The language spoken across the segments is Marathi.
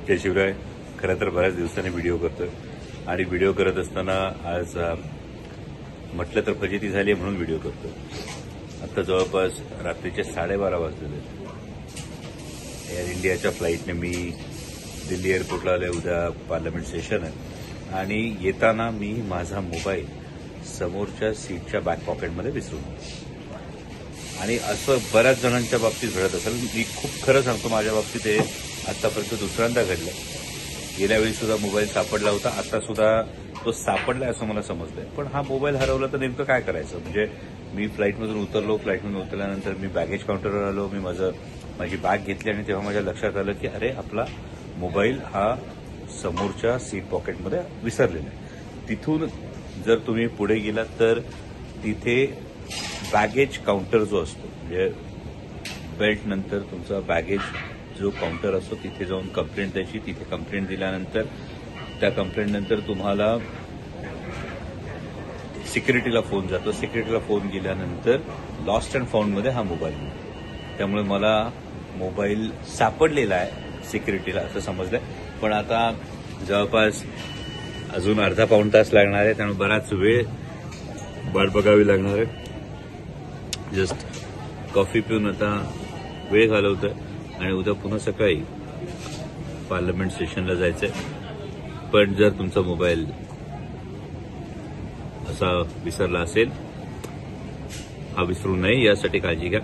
जय शिवराय. खरं तर बऱ्याच दिवसांनी व्हिडिओ करतोय आणि व्हिडिओ करत असताना आज म्हटलं तर फजिती झाली म्हणून व्हिडिओ करतोय. आता जवळपास रात्रीचे 12:30 वाजलेले. एअर इंडियाच्या फ्लाईटने मी दिल्ली एअरपोर्टला आलोय. उद्या पार्लमेंट सेशन आहे आणि येताना मी माझा मोबाईल समोरच्या सीटच्या बॅक पॉकेटमध्ये विसरून, आणि असं बऱ्याच जणांच्या बाबतीत घडत असेल. मी खूप खरं सांगतो, माझ्या बाबतीत हे आतापर्यंत दुसऱ्यांदा घडलं. गेल्या वेळी सुद्धा मोबाईल सापडला होता, आता सुद्धा तो सापडलाय असं मला समजलंय. पण हा मोबाईल हरवला तर नेमकं काय करायचं? म्हणजे मी फ्लाईटमधून उतरलो. फ्लाईटमधून उतरल्यानंतर मी बॅगेज काउंटरवर आलो. मी माझी बॅग घेतली आणि तेव्हा माझ्या लक्षात आलं की अरे, आपला मोबाईल हा समोरच्या सीट पॉकेटमध्ये विसरलेला आहे. तिथून जर तुम्ही पुढे गेलात तर तिथे बॅगेज काउंटर जो असतो, म्हणजे बेल्ट नंतर तुमचा बॅगेज जो काउंटर असतो, तिथे जाऊन कंप्लेंट द्यायची. तिथे कंप्लेंट दिल्यानंतर त्या कंप्लेंटनंतर तुम्हाला सिक्युरिटीला फोन जातो. सिक्युरिटीला फोन गेल्यानंतर लॉस्ट अँड फाउंडमध्ये हा मोबाईल मिळतो. त्यामुळे मला मोबाईल सापडलेला आहे सिक्युरिटीला असं समजलंय. पण आता जवळपास अजून अर्धा पाऊण तास लागणार आहे, त्यामुळे बराच वेळ वाट बघावी लागणार आहे. जस्ट कॉफी पिऊन आता वेळ घालवतोय आणि उद्या पुन्हा सकाळी पार्लमेंट सेशनला जायचंय. पण जर तुमचा मोबाईल असा विसरला असेल, हा विसरू नये यासाठी काळजी घ्या.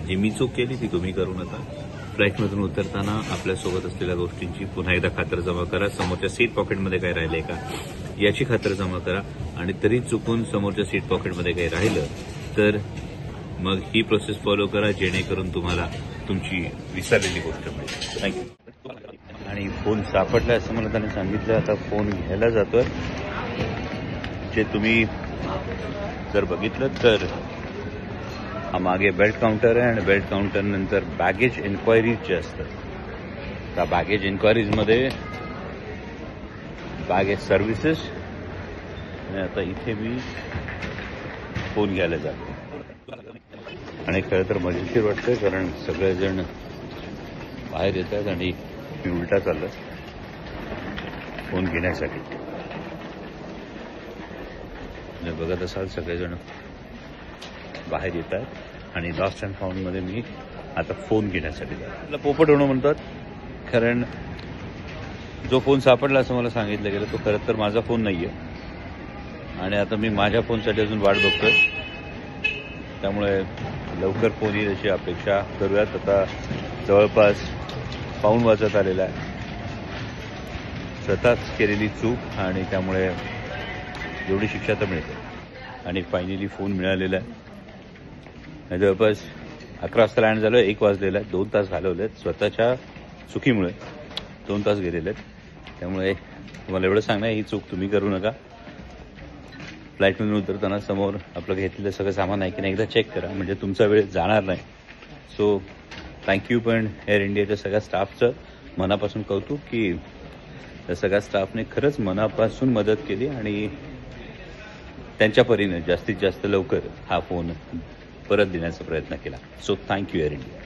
जी मी चूक केली ती तुम्ही करू नका. फ्लाईटमधून उतरताना आपल्यासोबत असलेल्या गोष्टींची पुन्हा एकदा खातरजमा करा. समोरच्या सीट पॉकेटमध्ये काही राहिलंय का याची खातरजमा करा. आणि तरी चुकून समोरच्या सीट पॉकेटमध्ये काही राहिलं तर मग ही प्रोसेस फॉलो करा, जेणेकरून तुम्हाला तुमची विसरलेली गोष्ट मिळेल. थँक्यू. आणि फोन सापडला असं मला त्याने सांगितलं. आता फोन घ्यायला जातोय. जे तुम्ही जर बघितलं तर हा मागे बेल्ट काउंटर आहे आणि बेल्ट काउंटर नंतर बॅगेज इन्क्वायरीज जे असतात, त्या बॅगेज इन्क्वायरीजमध्ये बॅगेज सर्व्हिसेस. आणि आता इथे मी फोन घ्यायला जातो. आणि खरं तर मजेशीर वाटतंय, कारण सगळेजण बाहेर येत आहेत आणि मी उलटा चाललोय फोन घेण्यासाठी. बघत असाल सगळेजण बाहेर येत आहेत आणि लॉस्ट अँड फाउंडमध्ये मी आता फोन घेण्यासाठी जातो. पोपट होणं म्हणतात, कारण जो फोन सापडला असं मला सांगितलं गेलं तो खरं तर माझा फोन नाहीये. आणि आता मी माझ्या फोनसाठी अजून वाट बघतोय, त्यामुळे लवकर फोन येईल अशी अपेक्षा करूयात. आता जवळपास पाऊण वाजत आलेला आहे. स्वतःच केलेली चूक आणि त्यामुळे एवढी शिक्षा तर मिळते. आणि फायनली फोन मिळालेला आहे. जवळपास 11 वाजता लँड झालं. 1 वाजलेला आहे. 2 तास घालवले आहेत. स्वतःच्या चुकीमुळे 2 तास गेलेले आहेत. त्यामुळे तुम्हाला एवढं सांगणं आहे, ही चूक तुम्ही करू नका. फ्लाईटमधून उतरताना समोर आपलं घेतलेलं सगळं सामान आहे की नाही एकदा चेक करा, म्हणजे तुमचा वेळ जाणार नाही. So thank you. पण एअर इंडियाच्या सगळ्या स्टाफचं मनापासून कौतुक की त्या सगळ्या स्टाफने खरंच मनापासून मदत केली आणि त्यांच्या परीने जास्तीत जास्त लवकर हा फोन परत देण्याचा प्रयत्न केला. So thank you air India.